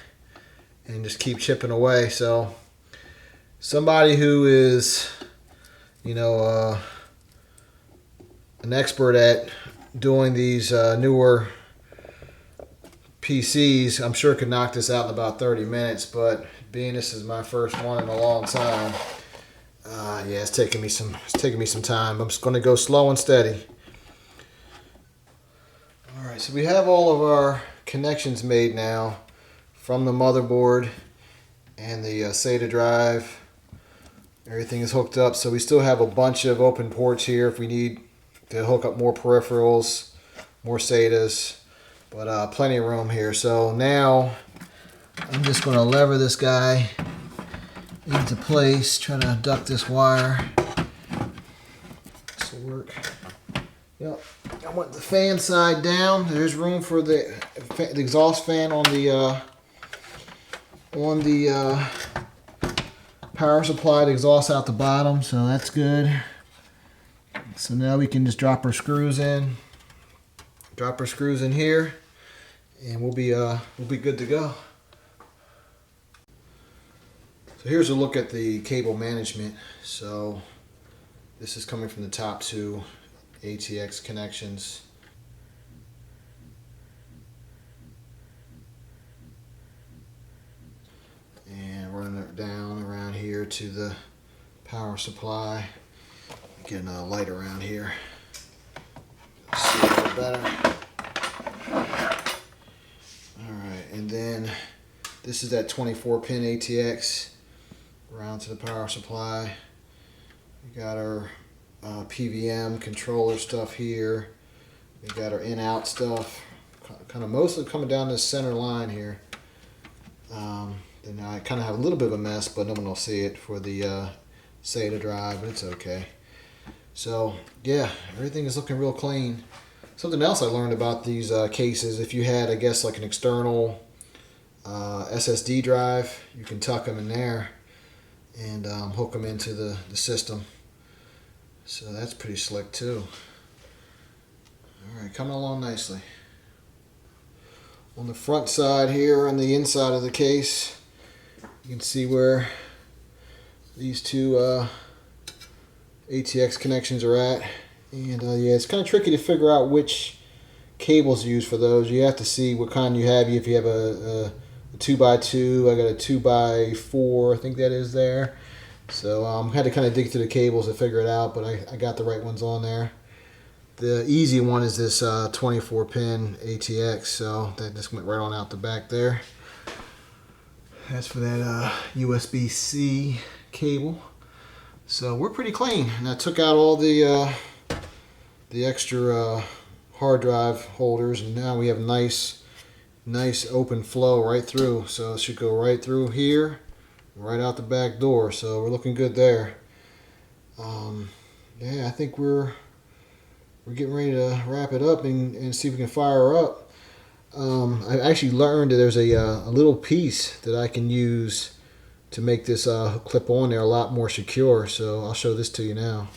and just keep chipping away. So somebody who is, you know, an expert at doing these newer PCs, I'm sure could knock this out in about 30 minutes, but being this is my first one in a long time, yeah, it's taking me some time. I'm just going to go slow and steady. All right, so we have all of our connections made now from the motherboard and the SATA drive. Everything is hooked up, so we still have a bunch of open ports here if we need to hook up more peripherals, more SATAs, but plenty of room here. So now I'm just going to lever this guy into place, try to duck this wire. This will work. Yep. I want the fan side down. There's room for the exhaust fan on the power supply to exhaust out the bottom, so that's good. So now we can just drop our screws in. Drop our screws in here, and we'll be good to go. So here's a look at the cable management. So this is coming from the top two ATX connections. And running it down around here to the power supply. Getting a light around here. See a little better. Alright, and then this is that 24 pin ATX around to the power supply. We got our PVM controller stuff here. We got our in-out stuff, kind of mostly coming down this center line here. Then I kind of have a little bit of a mess, but no one will see it for the SATA drive, but it's okay. So yeah, everything is looking real clean. Something else I learned about these cases, if you had, I guess, like an external SSD drive, you can tuck them in there and hook them into the system. So that's pretty slick too. Alright, coming along nicely. On the front side here, on the inside of the case, you can see where these two ATX connections are at. And yeah, it's kind of tricky to figure out which cables used for those. You have to see what kind you have. If you have a 2x2, I got a 2x4, I think that is there. So had to kind of dig through the cables to figure it out, but I got the right ones on there. The easy one is this 24 pin ATX, so that just went right on out the back there. That's for that USB-C cable. So we're pretty clean. And I took out all the extra hard drive holders, and now we have nice open flow right through. So it should go right through here, right out the back door. So we're looking good there. Yeah, I think we're getting ready to wrap it up and see if we can fire her up. I actually learned that there's a little piece that I can use to make this clip on there a lot more secure. So I'll show this to you now.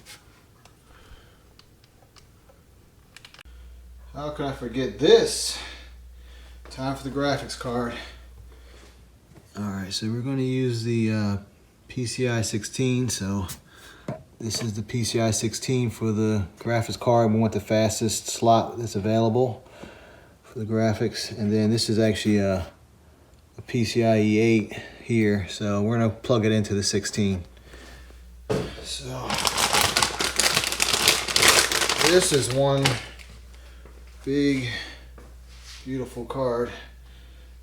How can I forget this? Time for the graphics card. Alright, so we're going to use the PCI 16. So this is the PCI 16 for the graphics card. We want the fastest slot that's available for the graphics. And then this is actually a PCIe 8 here. So we're going to plug it into the 16. So this is one big, beautiful card.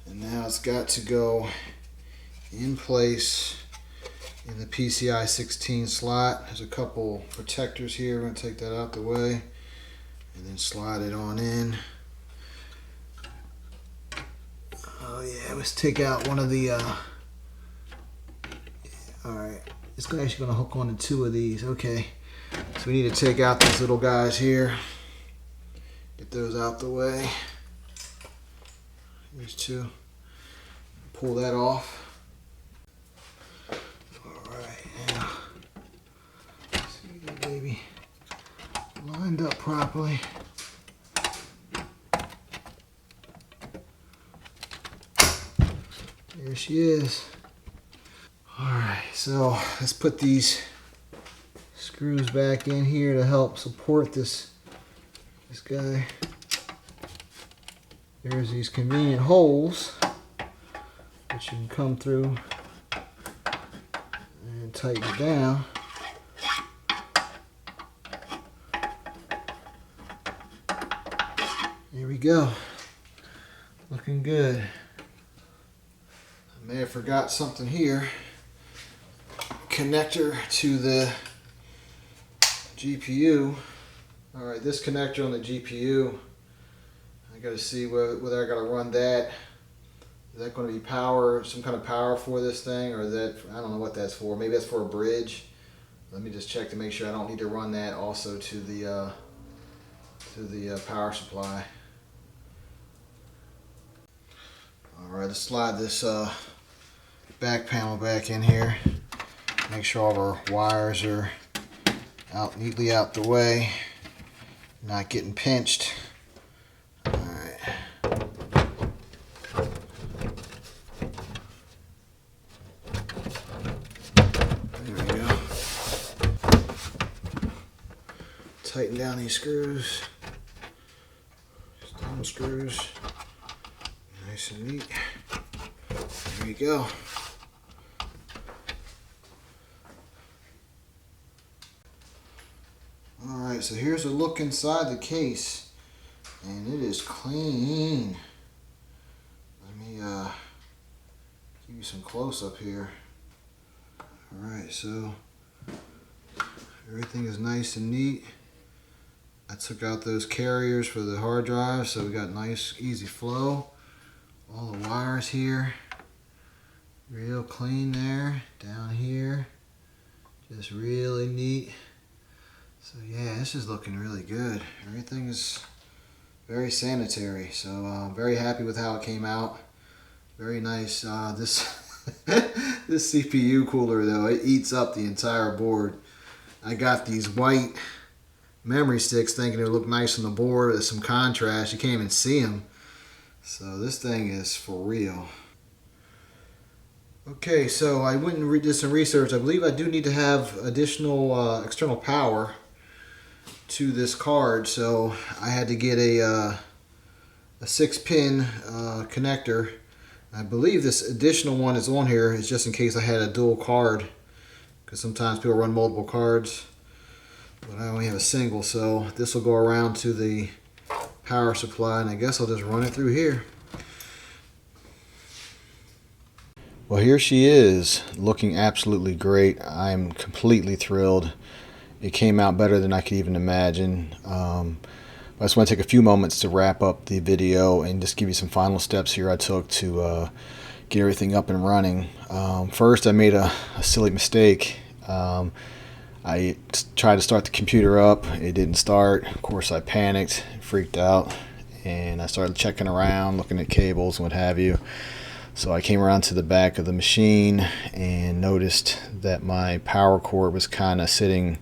And now it's got to go in place in the PCI 16 slot. There's a couple protectors here. We're going to take that out the way and then slide it on in. Oh yeah, let's take out one of the alright, it's actually going to hook onto two of these. Okay, so we need to take out these little guys here. Get those out the way. These two. Pull that off. Alright, now see the baby lined up properly. There she is. Alright, so let's put these screws back in here to help support this guy. There's these convenient holes that you can come through and tighten it down. There we go. Looking good. I may have forgot something here. Connector to the GPU. Alright, this connector on the GPU, I gotta see whether I gotta run that. Is that going to be power, some kind of power for this thing, or is that, I don't know what that's for. Maybe that's for a bridge. Let me just check to make sure I don't need to run that also to the power supply. Alright, let's slide this back panel back in here. Make sure all of our wires are out neatly out the way, not getting pinched. Alright. There we go. Tighten down these screws. Stone screws. Nice and neat. There we go. Alright, so here's a look inside the case, and it is clean. Let me give you some close up here. Alright, so everything is nice and neat. I took out those carriers for the hard drive, so we got nice easy flow. All the wires here, real clean there. Down here, just really neat. So yeah, this is looking really good. Everything is very sanitary. So I'm very happy with how it came out. Very nice. This this CPU cooler though, it eats up the entire board. I got these white memory sticks thinking it would look nice on the board with some contrast. You can't even see them. So this thing is for real. Okay, so I went and did some research. I believe I do need to have additional external power to this card, so I had to get a 6-pin connector. I believe this additional one is on here is just in case I had a dual card because sometimes people run multiple cards, but I only have a single, so this will go around to the power supply, and I guess I'll just run it through here. Well, here she is, looking absolutely great. I'm completely thrilled. It came out better than I could even imagine. I just want to take a few moments to wrap up the video and just give you some final steps here I took to get everything up and running. First, I made a silly mistake. I tried to start the computer up. It didn't start. Of course, I panicked, freaked out, and I started checking around, looking at cables and what have you. So I came around to the back of the machine and noticed that my power cord was kind of sitting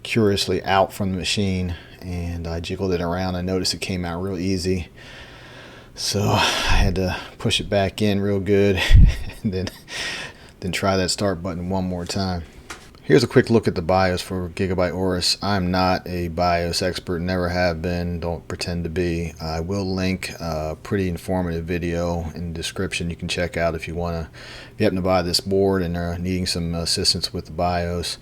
curiously out from the machine, and I jiggled it around. I noticed it came out real easy, so I had to push it back in real good and then try that start button one more time. Here's a quick look at the BIOS for Gigabyte Aorus. I'm not a BIOS expert, never have been, don't pretend to be. I will link a pretty informative video in the description you can check out if you happen to buy this board and are needing some assistance with the BIOS.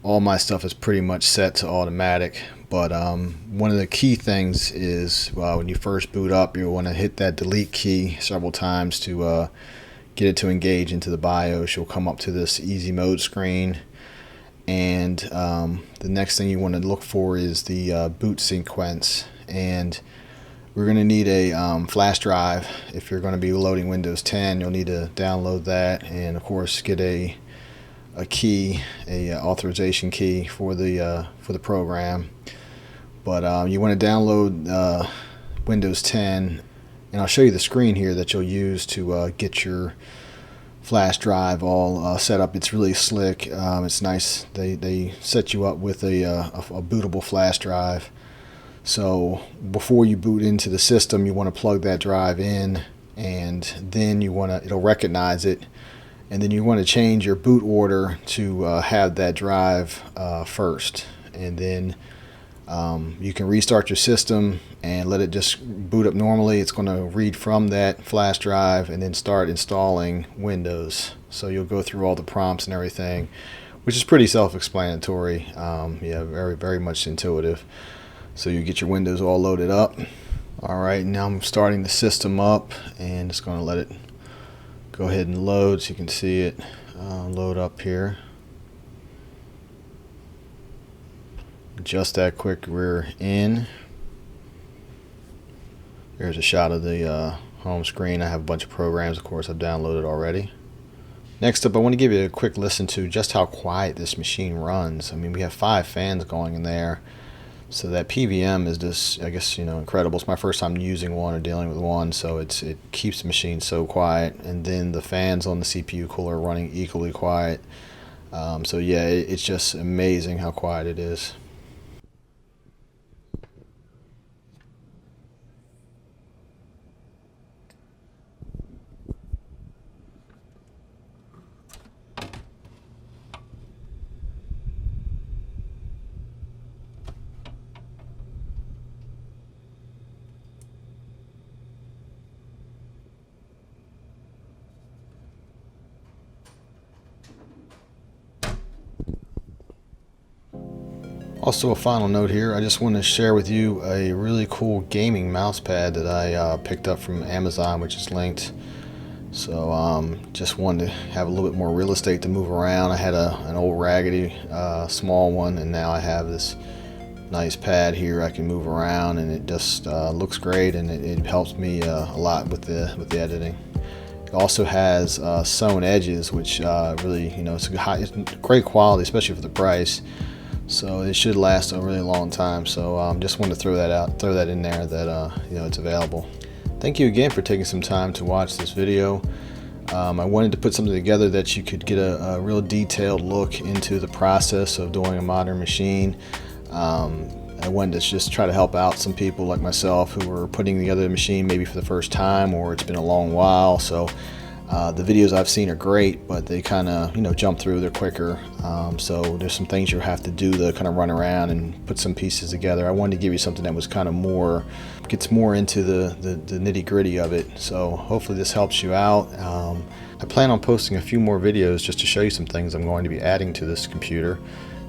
All my stuff is pretty much set to automatic, but one of the key things is when you first boot up, you'll want to hit that delete key several times to get it to engage into the BIOS. You'll come up to this easy mode screen. And the next thing you want to look for is the boot sequence, and we're going to need a flash drive. If you're going to be loading Windows 10, you'll need to download that, and of course get a key, authorization key for the program. But you want to download Windows 10, and I'll show you the screen here that you'll use to get your flash drive all set up. It's really slick. It's nice. They set you up with a bootable flash drive. So before you boot into the system, you want to plug that drive in, and then it'll recognize it, and then you want to change your boot order to have that drive first, and then you can restart your system and let it just boot up normally. It's going to read from that flash drive and then start installing Windows. So you'll go through all the prompts and everything, which is pretty self-explanatory. Yeah, very, very much intuitive. So you get your Windows all loaded up. Alright, now I'm starting the system up and just going to let it go ahead and load so you can see it load up here. Just that quick, we're in. Here's a shot of the home screen. I have a bunch of programs, of course, I've downloaded already. Next up, I want to give you a quick listen to just how quiet this machine runs. I mean, we have 5 fans going in there, so that PVM is just, I guess, incredible. It's my first time using one or dealing with one, so it keeps the machine so quiet. And then the fans on the CPU cooler are running equally quiet. So yeah, it's just amazing how quiet it is. Also, a final note here, I just want to share with you a really cool gaming mouse pad that I picked up from Amazon, which is linked. So just wanted to have a little bit more real estate to move around. I had an old raggedy small one, and now I have this nice pad here I can move around, and it just looks great, and it helps me a lot with the editing. It also has sewn edges, which really, it's great quality, especially for the price. So it should last a really long time. So just wanted to throw that in there, that it's available. Thank you again for taking some time to watch this video. I wanted to put something together that you could get a real detailed look into the process of doing a modern machine. I wanted to just try to help out some people like myself who are putting together a machine maybe for the first time, or it's been a long while. So The videos I've seen are great, but they kind of, you know, jump through. They're quicker. So there's some things you have to do to kind of run around and put some pieces together. I wanted to give you something that was kind of more, gets more into the nitty gritty of it. So hopefully this helps you out. I plan on posting a few more videos just to show you some things I'm going to be adding to this computer.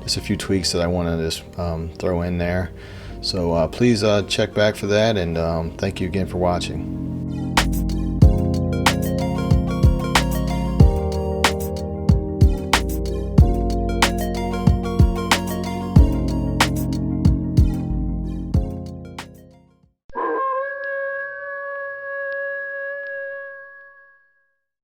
Just a few tweaks that I want to just throw in there. So please check back for that, and thank you again for watching.